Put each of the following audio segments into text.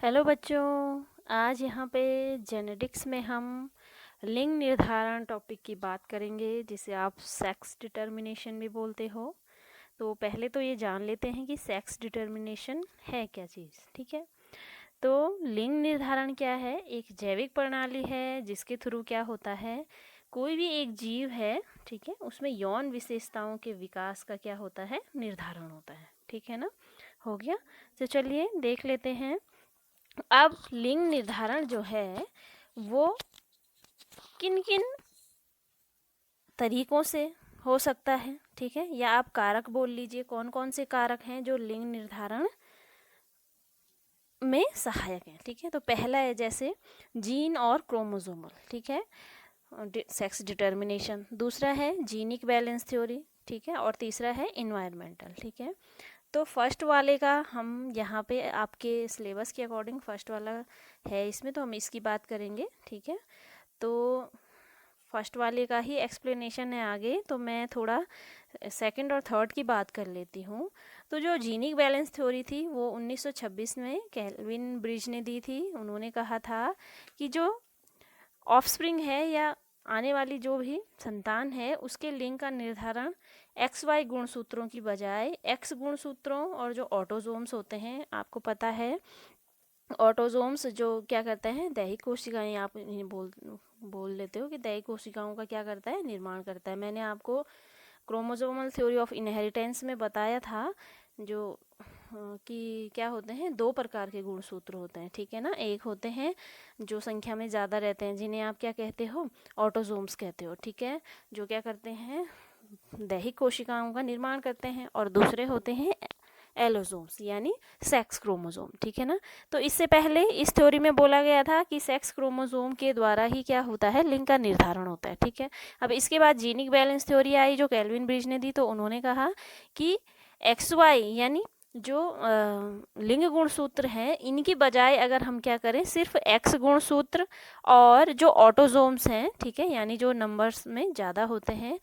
Hello बच्चों। आज यहाँ पे जेनेटिक्स में हम लिंग निर्धारण टॉपिक की बात करेंगे, जिसे आप सेक्स डिटर्मिनेशन भी बोलते हो। तो पहले तो ये जान लेते हैं कि सेक्स डिटर्मिनेशन है क्या चीज़। ठीक है, तो लिंग निर्धारण क्या है? एक जैविक प्रणाली है जिसके थ्रू क्या होता है, कोई भी एक जीव है, ठीक है, उसमें यौन विशेषताओं के विकास का क्या होता है, निर्धारण होता है। ठीक है ना, हो गया। तो चलिए देख लेते हैं। अब लिंग निर्धारण जो है वो किन किन तरीकों से हो सकता है, ठीक है, या आप कारक बोल लीजिए, कौन कौन से कारक हैं जो लिंग निर्धारण में सहायक हैं। ठीक है, तो पहला है जैसे जीन और क्रोमोसोमल, ठीक है, सेक्स डिटर्मिनेशन। दूसरा है जीनिक बैलेंस थ्योरी, ठीक है, और तीसरा है इन्वायरमेंटल। ठीक है, तो फर्स्ट वाले का हम यहाँ पे आपके सिलेबस के अकॉर्डिंग फर्स्ट वाला है इसमें, तो हम इसकी बात करेंगे। ठीक है, तो फर्स्ट वाले का ही एक्सप्लेनेशन है आगे, तो मैं थोड़ा सेकंड और थर्ड की बात कर लेती हूँ। तो जो जीनिक बैलेंस थ्योरी थी वो 1926 में केल्विन ब्रिज ने दी थी। उन्होंने कहा था कि जो ऑफस्प्रिंग है या आने वाली जो भी संतान है उसके लिंग का निर्धारण एक्स वाई गुणसूत्रों की बजाय एक्स गुणसूत्रों और जो ऑटोजोम्स होते हैं, आपको पता है ऑटोजोम्स जो क्या करते हैं, दैहिक कोशिकाएं, आप इन्हें बोल लेते हो कि दैहिक कोशिकाओं का क्या करता है, निर्माण करता है। मैंने आपको क्रोमोसोमल थ्योरी ऑफ इनहेरिटेंस में बताया था जो कि क्या होते हैं, दो प्रकार के गुणसूत्र होते हैं। ठीक है ना, एक होते हैं जो संख्या में ज़्यादा रहते हैं, जिन्हें आप क्या कहते हो, ऑटोजोम्स कहते हो। ठीक है, जो क्या करते हैं, दैहिक कोशिकाओं का निर्माण करते हैं। और दूसरे होते हैं एलोजोम्स यानी सेक्स क्रोमोसोम। ठीक है ना, तो इससे पहले इस थ्योरी में बोला गया था कि सेक्स क्रोमोसोम के द्वारा ही क्या होता है, लिंग का निर्धारण होता है। ठीक है, अब इसके बाद जीनिक बैलेंस थ्योरी आई जो केल्विन ब्रिज ने दी, तो उन्होंने कहा कि एक्स वाई यानी जो लिंग गुणसूत्र हैं इनकी बजाय अगर हम क्या करें, सिर्फ एक्स गुणसूत्र और जो ऑटोजोम्स हैं, ठीक है, यानी जो नंबर्स में ज़्यादा होते हैं,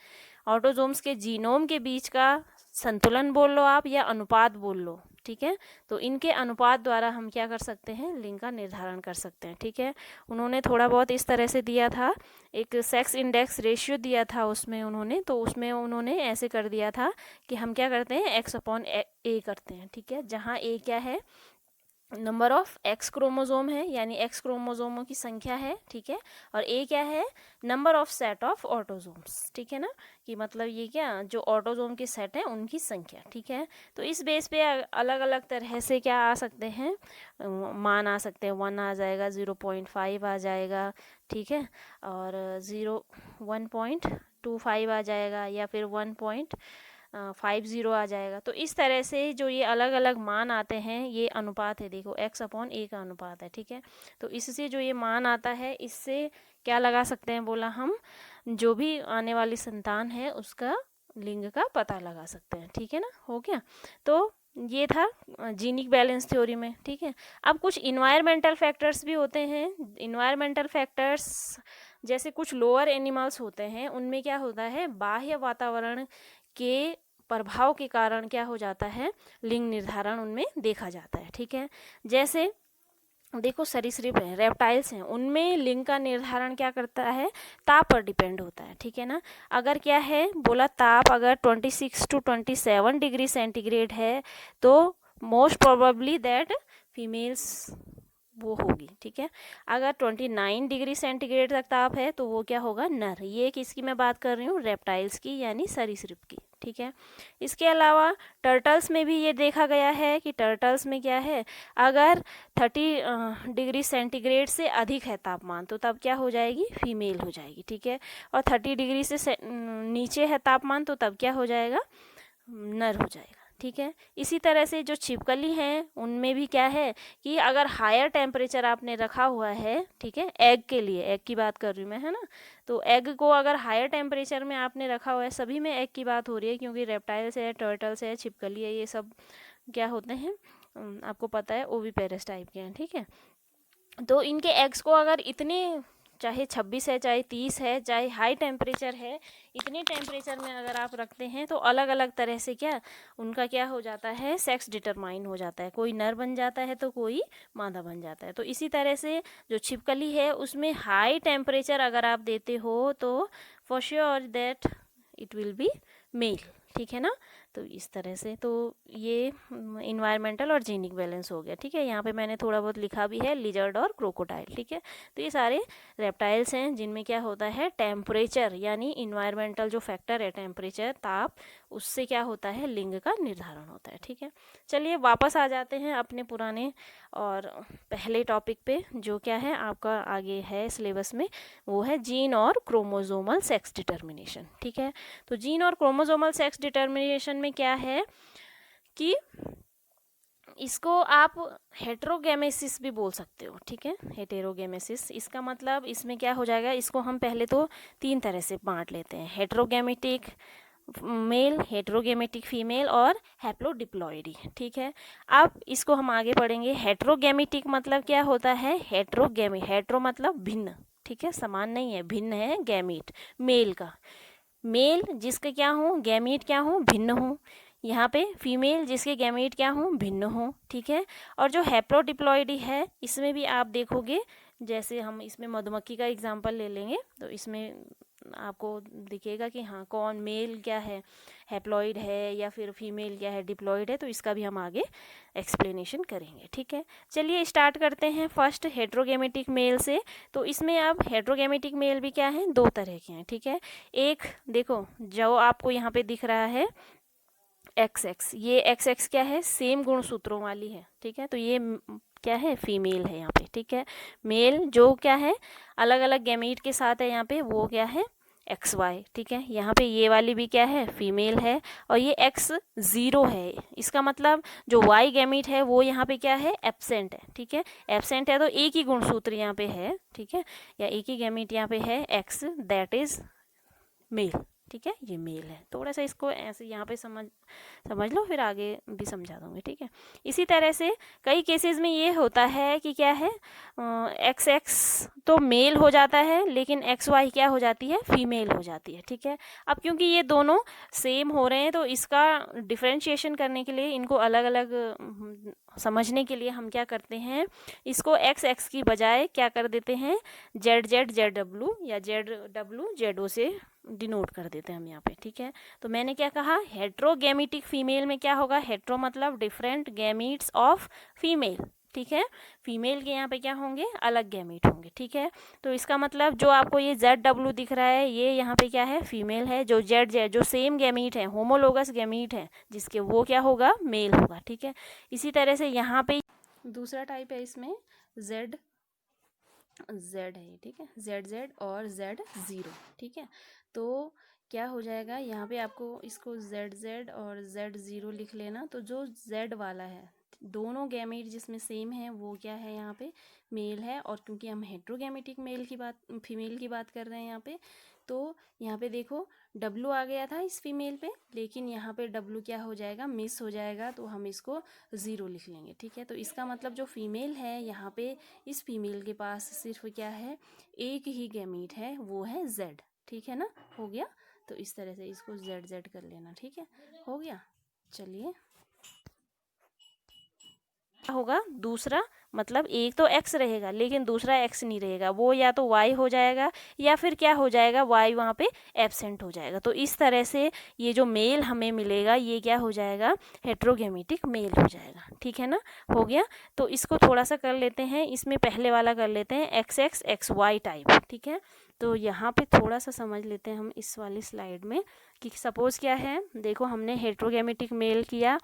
ऑटोजोम्स के जीनोम के बीच का संतुलन बोल लो आप या अनुपात बोल लो। ठीक है, तो इनके अनुपात द्वारा हम क्या कर सकते हैं, लिंग का निर्धारण कर सकते हैं। ठीक है, उन्होंने थोड़ा बहुत इस तरह से दिया था, एक सेक्स इंडेक्स रेशियो दिया था उसमें उन्होंने, तो उसमें उन्होंने ऐसे कर दिया था कि हम क्या करते हैं, एक्स अपॉन ए करते हैं। ठीक है, जहाँ ए क्या है, नंबर ऑफ एक्स क्रोमोसोम है यानी एक्स क्रोमोसोमों की संख्या है। ठीक है, और ए क्या है, number of set of autosomes. ठीक है ना, कि मतलब ये क्या, जो ऑटोजोम के सेट हैं उनकी संख्या। ठीक है, तो इस बेस पे अलग अलग तरह से क्या आ सकते हैं, मान आ सकते हैं। 1 आ जाएगा, 0.5 आ जाएगा, ठीक है, और 1.25 आ जाएगा, या फिर 1.50 आ जाएगा। तो इस तरह से जो ये अलग अलग मान आते हैं, ये अनुपात है, देखो एक्स अपॉन ए का अनुपात है। ठीक है, तो इससे जो ये मान आता है, इससे क्या लगा सकते हैं, बोला हम जो भी आने वाली संतान है उसका लिंग का पता लगा सकते हैं। ठीक है ना, हो गया। तो ये था जीनिक बैलेंस थ्योरी में। ठीक है, अब कुछ इन्वायरमेंटल फैक्टर्स भी होते हैं। इन्वायरमेंटल फैक्टर्स जैसे कुछ लोअर एनिमल्स होते हैं, उनमें क्या होता है, बाह्य वातावरण के प्रभाव के कारण क्या हो जाता है, लिंग निर्धारण उनमें देखा जाता है। ठीक है, जैसे देखो सरीसृप हैं, रेप्टाइल्स हैं, उनमें लिंग का निर्धारण क्या करता है, ताप पर डिपेंड होता है। ठीक है ना, अगर क्या है, बोला ताप अगर 26 to 27 डिग्री सेंटीग्रेड है तो मोस्ट प्रोबेबली दैट फीमेल्स वो होगी। ठीक है, अगर 29 डिग्री सेंटीग्रेड तक ताप है तो वो क्या होगा, नर। ये किसकी मैं बात कर रही हूँ, रेप्टाइल्स की यानी सरीसृप की। ठीक है, इसके अलावा टर्टल्स में भी ये देखा गया है कि टर्टल्स में क्या है, अगर 30 डिग्री सेंटीग्रेड से अधिक है तापमान तो तब क्या हो जाएगी, फीमेल हो जाएगी। ठीक है, और 30 डिग्री से नीचे है तापमान तो तब क्या हो जाएगा, नर हो जाएगा। ठीक है, इसी तरह से जो छिपकली हैं उनमें भी क्या है कि अगर हायर टेम्परेचर आपने रखा हुआ है, ठीक है, एग के लिए, एग की बात कर रही हूँ मैं, है ना, तो एग को अगर हायर टेम्परेचर में आपने रखा हुआ है, सभी में एग की बात हो रही है क्योंकि रेप्टाइल्स है, टर्टल्स है, छिपकली है, ये सब क्या होते हैं, आपको पता है ओविपेरस टाइप के हैं। ठीक है, तो इनके एग्स को अगर इतने चाहे 26 है, चाहे 30 है, चाहे हाई टेम्परेचर है, इतने टेम्परेचर में अगर आप रखते हैं तो अलग अलग तरह से क्या उनका क्या हो जाता है, सेक्स डिटरमाइन हो जाता है। कोई नर बन जाता है तो कोई मादा बन जाता है। तो इसी तरह से जो छिपकली है उसमें हाई टेम्परेचर अगर आप देते हो तो for sure that it will be mail, ठीक है ना। तो इस तरह से तो ये इन्वायरमेंटल और जीनिक बैलेंस हो गया, ठीक है। यहाँ पे मैंने थोड़ा बहुत लिखा भी है, लिजर्ड और क्रोकोडाइल, ठीक है। तो ये सारे रेप्टाइल्स हैं जिनमें क्या होता है, टेम्परेचर यानी इन्वायरमेंटल जो फैक्टर है, टेम्परेचर, ताप, उससे क्या होता है, लिंग का निर्धारण होता है, ठीक है। चलिए वापस आ जाते हैं अपने पुराने और पहले टॉपिक पे, जो क्या है आपका आगे है सिलेबस में, वो है जीन और क्रोमोजोमल सेक्स डिटर्मिनेशन, ठीक है। तो जीन और क्रोमोजोमल सेक्स डिटर्मिनेशन में क्या है कि इसको आप हेटेरोगेमेसिस भी बोल सकते हो, ठीक है। हेटेरोगेमेसिस, इसका मतलब इसमें क्या हो जाएगा, इसको हम पहले तो 3 तरह से बांट लेते हैं, हेटेरोगेमेटिक मेल, हेटेरोगेमेटिक फीमेल और हैप्लोडिप्लॉइडी, ठीक है। अब इसको हम आगे पढ़ेंगे। हेटेरोगेमेटिक मतलब क्या होता है, हेटेरो मतलब भिन्न, ठीक है, समान नहीं है, भिन्न है, गैमीट मेल का, मेल जिसके क्या हो, गैमीट क्या हो, भिन्न हो। यहाँ पे फीमेल जिसके गैमीट क्या हो, भिन्न हो, ठीक है। और जो हैप्लोडिप्लॉइडी है इसमें भी आप देखोगे, जैसे हम इसमें मधुमक्खी का एग्जांपल ले लेंगे तो इसमें आपको दिखेगा कि हाँ कौन मेल क्या है, हैप्लॉइड है या फिर फीमेल क्या है, डिप्लॉइड है। तो इसका भी हम आगे एक्सप्लेनेशन करेंगे, ठीक है। चलिए स्टार्ट करते हैं फर्स्ट हेटेरोगेमेटिक मेल से। तो इसमें अब हेटेरोगेमेटिक मेल भी क्या है, 2 तरह के हैं, ठीक है। एक देखो जो आपको यहाँ पे दिख रहा है XX, ये XX क्या है, सेम गुणसूत्रों वाली है, ठीक है। तो ये क्या है, फीमेल है यहाँ पे, ठीक है। मेल जो क्या है अलग अलग गैमीट के साथ है यहाँ पे, वो क्या है XY, ठीक है। यहाँ पे ये वाली भी क्या है, फीमेल है, और ये X0 है। इसका मतलब जो Y गैमीट है वो यहाँ पे क्या है, एब्सेंट है, ठीक है। एब्सेंट है तो एक ही गुणसूत्र यहाँ पे है, ठीक है, या एक ही गैमीट यहाँ पे है, X, दैट इज मेल, ठीक है, ये मेल है। थोड़ा सा इसको ऐसे यहाँ पे समझ लो, फिर आगे भी समझा दूंगी, ठीक है। इसी तरह से कई केसेस में ये होता है कि क्या है, XX तो मेल हो जाता है लेकिन XY क्या हो जाती है, फीमेल हो जाती है, ठीक है। अब क्योंकि ये दोनों सेम हो रहे हैं तो इसका डिफ्रेंशिएशन करने के लिए, इनको अलग अलग समझने के लिए हम क्या करते हैं, इसको XX की बजाय क्या कर देते हैं, ZZ ZW या ZW ZO से डिनोट कर देते हैं हम यहाँ पे, ठीक है। तो मैंने क्या कहा, हेट्रोगेमेटिक फीमेल में क्या होगा, हेट्रो मतलब डिफरेंट गैमीट्स ऑफ फीमेल, ठीक है। फीमेल के यहाँ पे क्या होंगे, अलग गैमीट होंगे, ठीक है। तो इसका मतलब जो आपको ये ZW दिख रहा है, ये यहाँ पे क्या है, फीमेल है। जो ZZ जो सेम गैमीट है, होमोलोगस गैमीट है जिसके, वो क्या होगा, मेल होगा, ठीक है। इसी तरह से यहाँ पे दूसरा टाइप है, इसमें Z है, ठीक है, ZZ और Z0, ठीक है। तो क्या हो जाएगा, यहाँ पे आपको इसको ZZ और Z0 लिख लेना। तो जो Z वाला है, दोनों गैमेट जिसमें सेम है वो क्या है, यहाँ पे मेल है। और क्योंकि हम हेट्रोगैमेटिक मेल की बात, फीमेल की बात कर रहे हैं यहाँ पे, तो यहाँ पे देखो W आ गया था इस फीमेल पे, लेकिन यहाँ पे W क्या हो जाएगा, मिस हो जाएगा, तो हम इसको 0 लिख लेंगे, ठीक है। तो इसका मतलब जो फीमेल है यहाँ पे, इस फीमेल के पास सिर्फ क्या है, एक ही गैमीट है, वो है Z, ठीक है ना, हो गया। तो इस तरह से इसको ZZ कर लेना, ठीक है, हो गया। चलिए होगा दूसरा, मतलब एक तो X रहेगा लेकिन दूसरा X नहीं रहेगा, वो या तो Y हो जाएगा या फिर क्या हो जाएगा, Y वहाँ पे एब्सेंट हो जाएगा। तो इस तरह से ये जो मेल हमें मिलेगा ये क्या हो जाएगा, हेट्रोगेमेटिक मेल हो जाएगा, ठीक है ना, हो गया। तो इसको थोड़ा सा कर लेते हैं, इसमें पहले वाला कर लेते हैं XX XY टाइप, ठीक है। तो यहाँ पे थोड़ा सा समझ लेते हैं हम इस वाली स्लाइड में कि सपोज़ क्या है, देखो हमने हेट्रोगेमेटिक मेल किया,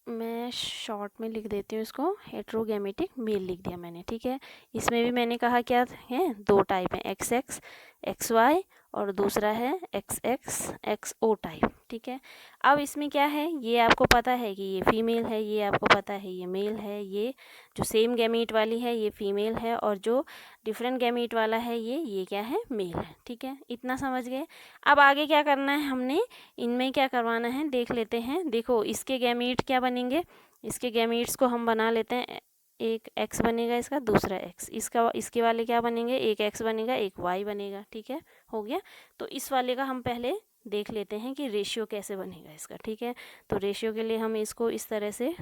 मैं शॉर्ट में लिख देती हूँ इसको, हेट्रोगेमेटिक मेल लिख दिया मैंने, ठीक है। इसमें भी मैंने कहा क्या है, 2 टाइप हैं, XX XY और दूसरा है XX XO टाइप, ठीक है। अब इसमें क्या है, ये आपको पता है कि ये फीमेल है, ये आपको पता है ये मेल है, ये जो सेम गैमीट वाली है ये फीमेल है, और जो डिफरेंट गैमीट वाला है ये क्या है, मेल है, ठीक है। इतना समझ गए। अब आगे क्या करना है, हमने इनमें क्या करवाना है देख लेते हैं। देखो इसके गैमीट क्या बनेंगे, इसके गैमीट्स को हम बना लेते हैं एक x बनेगा इसका, दूसरा x, इसका इसके वाले क्या बनेंगे, एक x बनेगा एक y बनेगा, ठीक है, हो गया। तो इस वाले का हम पहले देख लेते हैं कि रेशियो कैसे बनेगा इसका, ठीक है। तो रेशियो के लिए हम इसको इस तरह से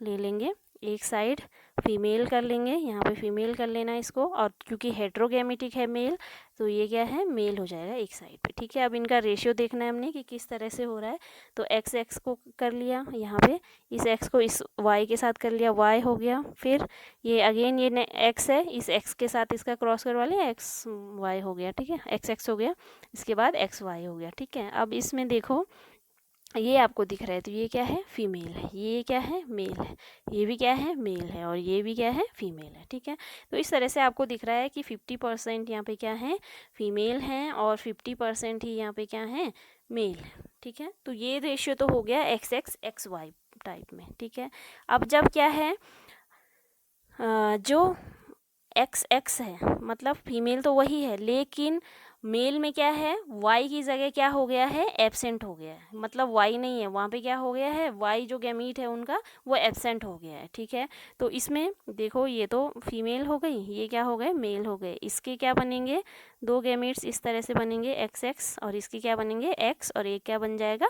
ले लेंगे, एक साइड फीमेल कर लेंगे, यहाँ पे फीमेल कर लेना इसको, और क्योंकि हेट्रोगेमेटिक है मेल तो ये क्या है, मेल हो जाएगा एक साइड पे, ठीक है। अब इनका रेशियो देखना है हमने कि किस तरह से हो रहा है। तो एक्स एक्स को कर लिया यहाँ पे, इस एक्स को इस वाई के साथ कर लिया, वाई हो गया। फिर ये अगेन ये एक्स है, इस एक्स के साथ इसका क्रॉस करवा लिया, एक्स वाई हो गया, ठीक है, एक्स एक्स हो गया। इसके बाद एक्स वाई हो गया, ठीक है। अब इसमें देखो ये आपको दिख रहा है, तो ये क्या है, फीमेल है, ये क्या है, मेल है, ये भी क्या है, मेल है, और ये भी क्या है, फीमेल है, ठीक है। तो इस तरह से आपको दिख रहा है कि 50% यहाँ पे क्या है, फीमेल हैं, और 50% ही यहाँ पे क्या है, मेल है, ठीक है। तो ये रेशियो तो हो गया X X X Y type में, ठीक है। अब जब क्या है, जो एक्स एक्स है मतलब फीमेल तो वही है, लेकिन मेल में क्या है, वाई की जगह क्या हो गया है, एब्सेंट हो गया है, मतलब वाई नहीं है वहाँ पे, क्या हो गया है, वाई जो गैमीट है उनका वो एब्सेंट हो गया है, ठीक है। तो इसमें देखो ये तो फीमेल हो गई, ये क्या हो गए, मेल हो गए। इसके क्या बनेंगे, दो गैमीट्स इस तरह से बनेंगे एक्स एक्स, और इसके क्या बनेंगे, एक्स, और एक क्या बन जाएगा,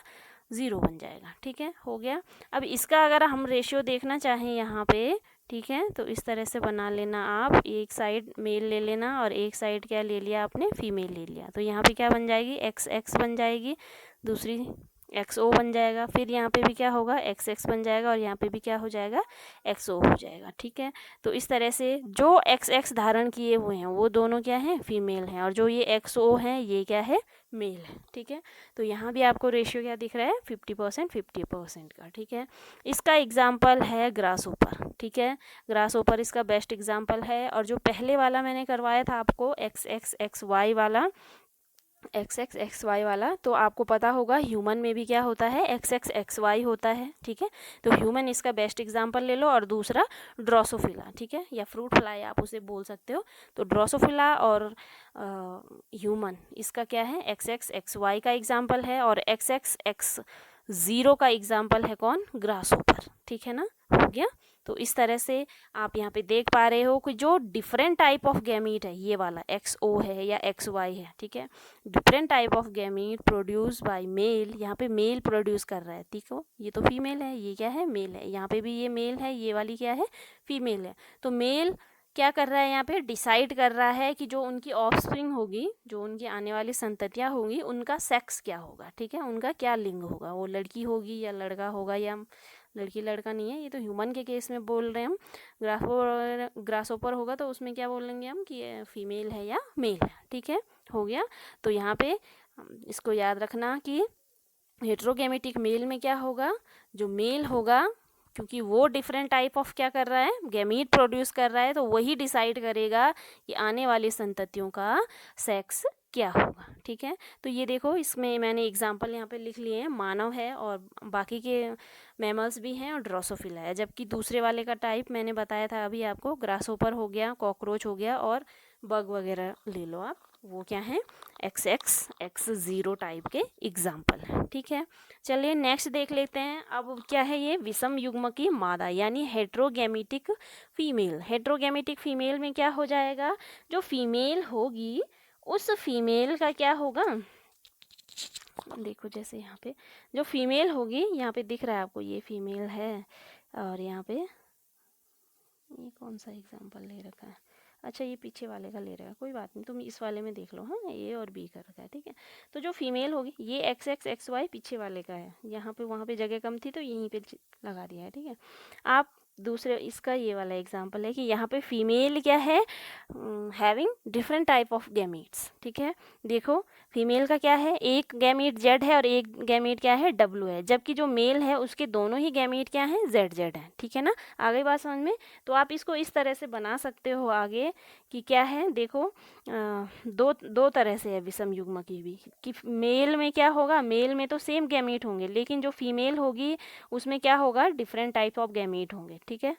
0 बन जाएगा, ठीक है, हो गया। अब इसका अगर हम रेशियो देखना चाहें यहाँ पे, ठीक है, तो इस तरह से बना लेना आप, एक साइड मेल ले लेना और एक साइड क्या ले लिया आपने, फीमेल ले लिया। तो यहाँ पे क्या बन जाएगी, एक्स एक्स बन जाएगी, दूसरी एक्स ओ बन जाएगा, फिर यहाँ पे भी क्या होगा, एक्स एक्स बन जाएगा, और यहाँ पे भी क्या हो जाएगा, एक्स ओ हो जाएगा, ठीक है। तो इस तरह से जो एक्स एक्स धारण किए हुए हैं वो दोनों क्या हैं, फीमेल हैं, और जो ये एक्स ओ हैं ये क्या है, मेल है, ठीक है। तो यहाँ भी आपको रेशियो क्या दिख रहा है, 50% का, ठीक है। इसका एग्जाम्पल है ग्रास ओपर, ठीक है, ग्रास ओपर इसका बेस्ट एग्जाम्पल है। और जो पहले वाला मैंने करवाया था आपको एक्स एक्स एक्स वाई वाला, एक्स एक्स एक्स वाई वाला, तो आपको पता होगा ह्यूमन में भी क्या होता है, एक्स एक्स एक्स वाई होता है, ठीक है। तो ह्यूमन इसका बेस्ट एग्जांपल ले लो, और दूसरा ड्रोसोफिला, ठीक है, या फ्रूट फ्लाई आप उसे बोल सकते हो। तो ड्रोसोफिला और ह्यूमन इसका क्या है, एक्स एक्स एक्स वाई का एग्जाम्पल है, और एक्स एक्स एक्स 0 का एग्जाम्पल है कौन, ग्रास ओपर, ठीक है ना, हो गया। तो इस तरह से आप यहाँ पे देख पा रहे हो कि जो डिफरेंट टाइप ऑफ गैमीट है, ये वाला एक्स ओ है या एक्स वाई है, ठीक है, different type of gamete produce by male, यहाँ पे मेल प्रोड्यूस कर रहा है, ठीक है, ये तो फीमेल है, ये क्या है, मेल है, यहाँ पे भी ये मेल है, ये वाली क्या है, फीमेल है। तो मेल क्या कर रहा है, यहाँ पे डिसाइड कर रहा है कि जो उनकी ऑफस्प्रिंग होगी, जो उनकी आने वाली संततियाँ होंगी, उनका सेक्स क्या होगा, ठीक है, उनका क्या लिंग होगा, वो लड़की होगी या लड़का होगा, या लड़की लड़का नहीं है, ये तो ह्यूमन के केस में बोल रहे हैं हम। ग्रासओपर होगा तो उसमें क्या बोलेंगे हम कि ये फीमेल है या मेल है, ठीक है, हो गया। तो यहाँ पे इसको याद रखना कि हेट्रोगेमेटिक मेल में क्या होगा, जो मेल होगा, क्योंकि वो डिफरेंट टाइप ऑफ क्या कर रहा है, गैमीट प्रोड्यूस कर रहा है, तो वही डिसाइड करेगा कि आने वाली संततियों का सेक्स क्या होगा, ठीक है। तो ये देखो इसमें मैंने एग्जांपल यहाँ पे लिख लिए हैं, मानव है और बाकी के मैमल्स भी हैं और ड्रोसोफिला है। जबकि दूसरे वाले का टाइप मैंने बताया था अभी आपको, ग्रासहोपर हो गया, कॉकरोच हो गया, और बग वगैरह ले लो आप, वो क्या है, एक्स एक्स एक्स 0 टाइप के एग्जाम्पल है, ठीक है। चलिए नेक्स्ट देख लेते हैं। अब क्या है, ये विषम युग्म की मादा यानी हेट्रोगेमेटिक फीमेल। हेट्रोगेमेटिक फीमेल में क्या हो जाएगा, जो फीमेल होगी उस फीमेल का क्या होगा, देखो जैसे यहाँ पे जो फीमेल होगी, यहाँ पे दिख रहा है आपको, ये फीमेल है, और यहाँ पे ये कौन सा एग्जाम्पल ले रखा है, अच्छा ये पीछे वाले का ले रहा है, कोई बात नहीं, तुम इस वाले में देख लो, हाँ ए और बी कर रखा है, ठीक है। तो जो फीमेल होगी, ये एक्स एक्स एक्स वाई पीछे वाले का है, यहाँ पे वहाँ पे जगह कम थी तो यहीं पे लगा दिया है, ठीक है। आप दूसरे इसका ये वाला एग्जाम्पल है कि यहाँ पे फीमेल क्या है, having different type of gametes, ठीक है। देखो फीमेल का क्या है, एक गैमीट जेड है और एक गैमीट क्या है, डब्ल्यू है, जबकि जो मेल है उसके दोनों ही गैमीट क्या हैं, जेड जेड है, ठीक है ना। आ गई बात समझ में। तो आप इसको इस तरह से बना सकते हो आगे कि क्या है, देखो दो तरह से है विषम युग्म की भी, कि मेल में क्या होगा, मेल में तो सेम गैमीट होंगे, लेकिन जो फीमेल होगी उसमें क्या होगा, डिफरेंट टाइप ऑफ गैमीट होंगे, ठीक है,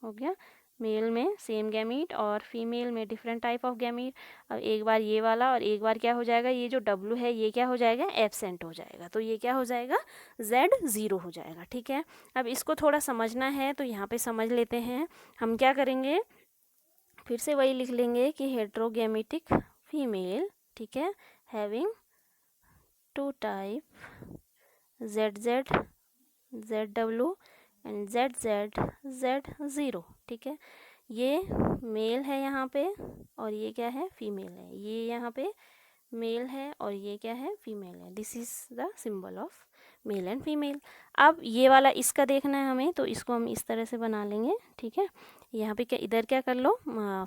हो गया। मेल में सेम गैमीट और फीमेल में डिफरेंट टाइप ऑफ गैमीट। अब एक बार ये वाला और एक बार क्या हो जाएगा, ये जो W है ये क्या हो जाएगा, एब्सेंट हो जाएगा, तो ये क्या हो जाएगा, Z 0 हो जाएगा। ठीक है, अब इसको थोड़ा समझना है तो यहाँ पे समझ लेते हैं। हम क्या करेंगे, फिर से वही लिख लेंगे कि हेट्रोगैमेटिक फीमेल, ठीक है, having 2 type ZZ ZW and ZZ Z0। ठीक है, ये मेल है यहाँ पे और ये क्या है, फीमेल है। ये यहाँ पे मेल है और ये क्या है, फीमेल है। This is the symbol of male and female. अब ये वाला इसका देखना है हमें, तो इसको हम इस तरह से बना लेंगे। ठीक है, यहाँ पे क्या, इधर क्या कर लो,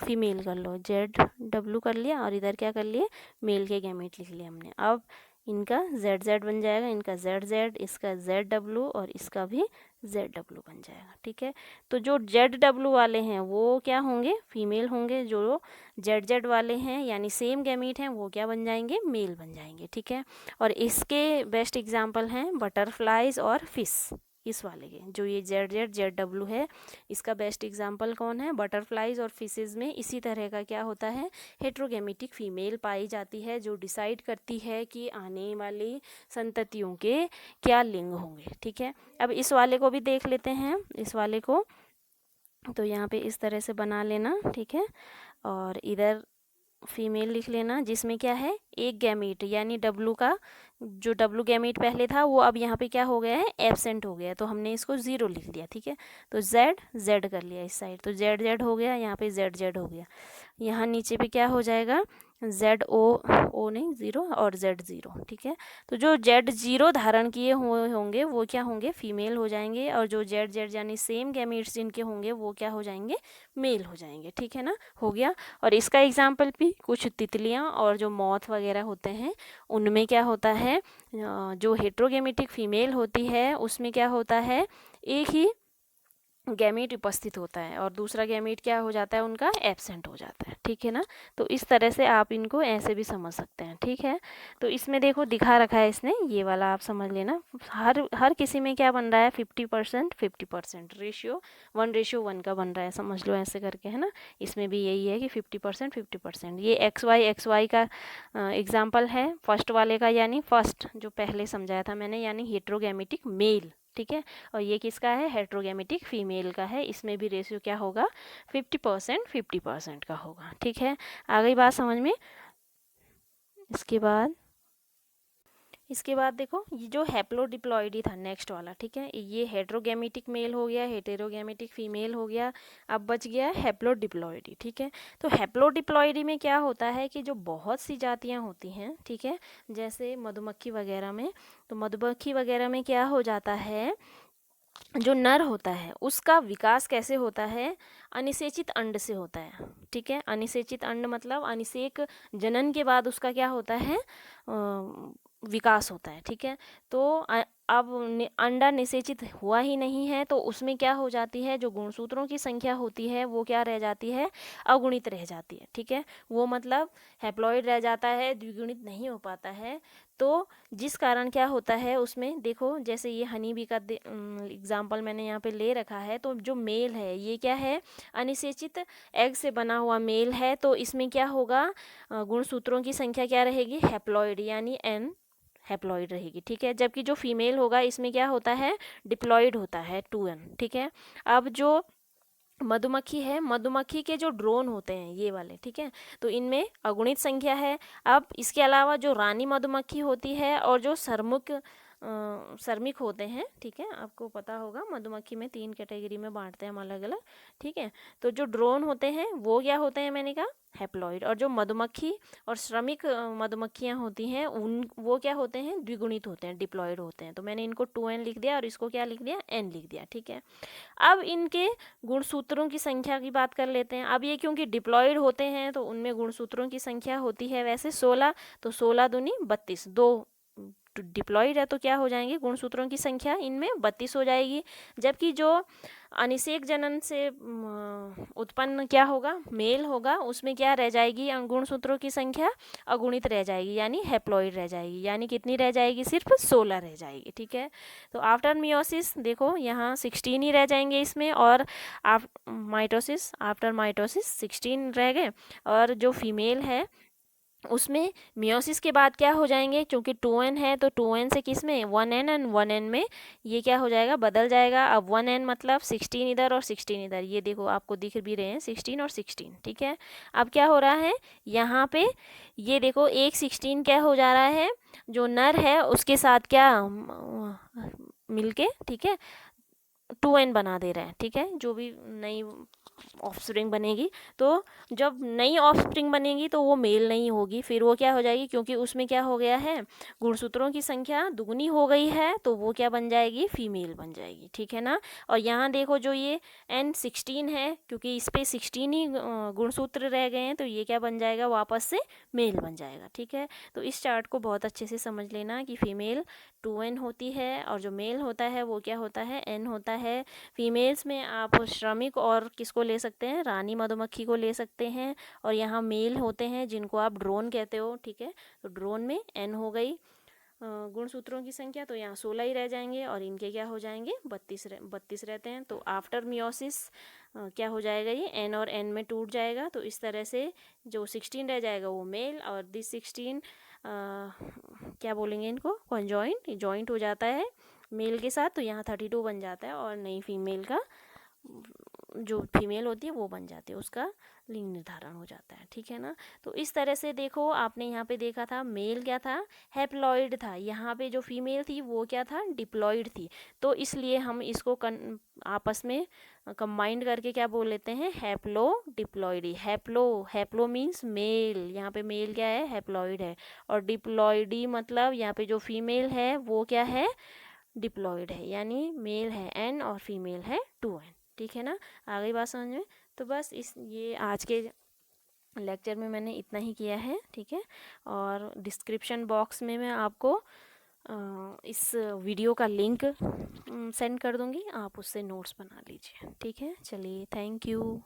फीमेल कर लो, ZW कर लिया, और इधर क्या कर लिए, मेल के गैमेट लिख लिए हमने। अब इनका ZZ बन जाएगा, इनका ZZ, इसका ZW और इसका भी ZW बन जाएगा। ठीक है, तो जो ZW वाले हैं वो क्या होंगे, फीमेल होंगे। जो ZZ वाले हैं यानी सेम गैमीट हैं वो क्या बन जाएंगे, मेल बन जाएंगे। ठीक है, और इसके बेस्ट एग्जांपल हैं बटरफ्लाइज और फिश। इस वाले के जो ये ZZ ZW है, इसका बेस्ट एग्जांपल कौन है, बटरफ्लाइज और फिशेज में इसी तरह का क्या होता है, हेट्रोगैमेटिक फीमेल पाई जाती है, जो डिसाइड करती है कि आने वाली संततियों के क्या लिंग होंगे। ठीक है, अब इस वाले को भी देख लेते हैं, इस वाले को तो यहाँ पे इस तरह से बना लेना। ठीक है, और इधर फीमेल लिख लेना, जिसमें क्या है, एक गैमीट यानी W का जो W गैमीट पहले था वो अब यहाँ पे क्या हो गया है, एब्सेंट हो गया, तो हमने इसको 0 लिख दिया। ठीक है, तो Z कर लिया इस साइड, तो ZZ हो गया, यहाँ पे ZZ हो गया। यहाँ नीचे पे क्या हो जाएगा, ZO नहीं 0 और Z0। ठीक है, तो जो Z0 धारण किए हुए होंगे वो क्या होंगे, फीमेल हो जाएंगे, और जो ZZ यानी सेम गैमीट्स जिनके होंगे वो क्या हो जाएंगे, मेल हो जाएंगे। ठीक है ना, हो गया। और इसका एग्जाम्पल भी कुछ तितलियाँ और जो मॉथ वगैरह होते हैं उनमें क्या होता है, जो हेट्रोगैमेटिक फीमेल होती है उसमें क्या होता है, एक ही गैमीट उपस्थित होता है और दूसरा गैमीट क्या हो जाता है, उनका एब्सेंट हो जाता है। ठीक है ना, तो इस तरह से आप इनको ऐसे भी समझ सकते हैं। ठीक है, तो इसमें देखो दिखा रखा है इसने, ये वाला आप समझ लेना। हर किसी में क्या बन रहा है, 50% 50% रेशियो 1:1 का बन रहा है, समझ लो ऐसे करके, है ना। इसमें भी यही है कि 50% 50%। ये XY का एग्जाम्पल है फर्स्ट वाले का, यानी फर्स्ट जो पहले समझाया था मैंने, यानी हेट्रोगैमेटिक मेल। ठीक है, और ये किसका है, हेट्रोगैमेटिक फीमेल का है। इसमें भी रेशियो क्या होगा, 50% 50% का होगा। ठीक है, आ गई बात समझ में। इसके बाद देखो ये जो हैप्लोडिप्लॉइडी था नेक्स्ट वाला, ठीक है, ये हेट्रोगैमेटिक मेल हो गया, हेटेरोगैमेटिक फीमेल हो गया, अब बच गया हैप्लोडिप्लॉइडी। ठीक है, तो हैप्लोडिप्लॉइडी में क्या होता है कि जो बहुत सी जातियां होती हैं, ठीक है, जैसे मधुमक्खी वगैरह में, तो मधुमक्खी वगैरह में क्या हो जाता है, जो नर होता है उसका विकास कैसे होता है, अनिषेचित अंड से होता है। ठीक है, अनिषेचित अंड मतलब अनिषेक जनन के बाद उसका क्या होता है, विकास होता है। ठीक है, तो अब अंडा निषेचित हुआ ही नहीं है, तो उसमें क्या हो जाती है, जो गुणसूत्रों की संख्या होती है वो क्या रह जाती है, अगुणित रह जाती है। ठीक है, वो मतलब हैप्लॉइड रह जाता है, द्विगुणित नहीं हो पाता है। तो जिस कारण क्या होता है उसमें देखो, जैसे ये हनी बी का एग्जाम्पल मैंने यहाँ पे ले रखा है, तो जो मेल है ये क्या है, अनिषेचित एग से बना हुआ मेल है, तो इसमें क्या होगा, गुणसूत्रों की संख्या क्या रहेगी, हैप्लॉइड यानी N हैप्लॉइड रहेगी। ठीक है, जबकि जो फीमेल होगा इसमें क्या होता है, डिप्लॉइड होता है 2N। ठीक है, अब जो मधुमक्खी है, मधुमक्खी के जो ड्रोन होते हैं ये वाले, ठीक है, तो इनमें अगुणित संख्या है। अब इसके अलावा जो रानी मधुमक्खी होती है और जो श्रमिक होते हैं, ठीक है, आपको पता होगा मधुमक्खी में 3 कैटेगरी में बांटते हैं हम अलग अलग। ठीक है, तो जो ड्रोन होते हैं वो क्या होते हैं, मैंने कहा हैप्लॉइड, और जो मधुमक्खी और श्रमिक मधुमक्खियाँ होती हैं उन वो क्या होते हैं, द्विगुणित होते हैं, डिप्लॉइड होते हैं। तो मैंने इनको 2N लिख दिया और इसको क्या लिख दिया, N लिख दिया। ठीक है, अब इनके गुणसूत्रों की संख्या की बात कर लेते हैं। अब ये क्योंकि डिप्लॉइड होते हैं तो उनमें गुणसूत्रों की संख्या होती है वैसे 16, तो 16 दूनी 32, 2 डिप्लॉयड है तो क्या हो जाएंगे, गुणसूत्रों की संख्या इनमें 32 हो जाएगी। जबकि जो अनिषेक जनन से उत्पन्न क्या होगा, मेल होगा, उसमें क्या रह जाएगी, गुणसूत्रों की संख्या अगुणित रह जाएगी, यानी हैप्लॉइड रह जाएगी। यानी कितनी रह जाएगी, सिर्फ 16 रह जाएगी। ठीक है, तो आफ्टर मियोसिस देखो यहाँ 16 ही रह जाएंगे इसमें, और माइटोसिस, आफ्टर माइटोसिस 16 रह गए। और जो फीमेल है उसमें मियोसिस के बाद क्या हो जाएंगे, क्योंकि 2n है तो 2n से किस में, 1n एंड 1n में ये क्या हो जाएगा, बदल जाएगा। अब 1n मतलब 16 इधर और 16 इधर, ये देखो आपको दिख भी रहे हैं 16 और 16। ठीक है, अब क्या हो रहा है यहाँ पे, ये देखो एक 16 क्या हो जा रहा है, जो नर है उसके साथ क्या मिलके, ठीक है, 2n बना दे रहे हैं। ठीक है, जो भी नई ऑफस्प्रिंग बनेगी, तो जब नई ऑफस्प्रिंग बनेगी तो वो मेल नहीं होगी, फिर वो क्या हो जाएगी, क्योंकि उसमें क्या हो गया है, गुणसूत्रों की संख्या दुगनी हो गई है, तो वो क्या बन जाएगी, फीमेल बन जाएगी। ठीक है ना, और यहाँ देखो जो ये N16 है, क्योंकि इस पर 16 ही गुणसूत्र रह गए हैं, तो ये क्या बन जाएगा, वापस से मेल बन जाएगा। ठीक है, तो इस चार्ट को बहुत अच्छे से समझ लेना कि फीमेल 2n होती है, और जो मेल होता है वो क्या होता है, n होता है। फीमेल्स में आप श्रमिक और किसको ले सकते हैं, रानी मधुमक्खी को ले सकते हैं। और यहाँ मेल होते हैं जिनको आप ड्रोन कहते हो। ठीक है, तो ड्रोन में n हो गई गुणसूत्रों की संख्या, तो यहाँ 16 ही रह जाएंगे, और इनके क्या हो जाएंगे, 32 रहते हैं। तो आफ्टर मियोसिस क्या हो जाएगा, ये n और n में टूट जाएगा। तो इस तरह से जो 16 रह जाएगा वो मेल, और दिस 16 क्या बोलेंगे इनको, कॉन्जॉइंट, जॉइंट हो जाता है मेल के साथ, तो यहाँ 32 बन जाता है, और नई फीमेल का जो फीमेल होती है वो बन जाती है, उसका लिंग निर्धारण हो जाता है। ठीक है ना, तो इस तरह से देखो आपने यहाँ पे देखा था मेल क्या था, हैप्लॉइड था, यहाँ पे जो फीमेल थी वो क्या था, डिप्लॉइड थी। तो इसलिए हम इसको आपस में कंबाइंड करके क्या बोल लेते हैं, haplo diploidy. Haplo means male, यहाँ पे मेल क्या है, हैप्लॉइड है, और डिप्लॉइडी मतलब यहाँ पे जो फीमेल है वो क्या है, डिप्लॉइड है, यानी मेल है n और फीमेल है 2n। ठीक है ना, आ गई बात समझ में। तो बस ये आज के लेक्चर में मैंने इतना ही किया है। ठीक है, और डिस्क्रिप्शन बॉक्स में मैं आपको इस वीडियो का लिंक सेंड कर दूंगी, आप उससे नोट्स बना लीजिए। ठीक है, चलिए, थैंक यू।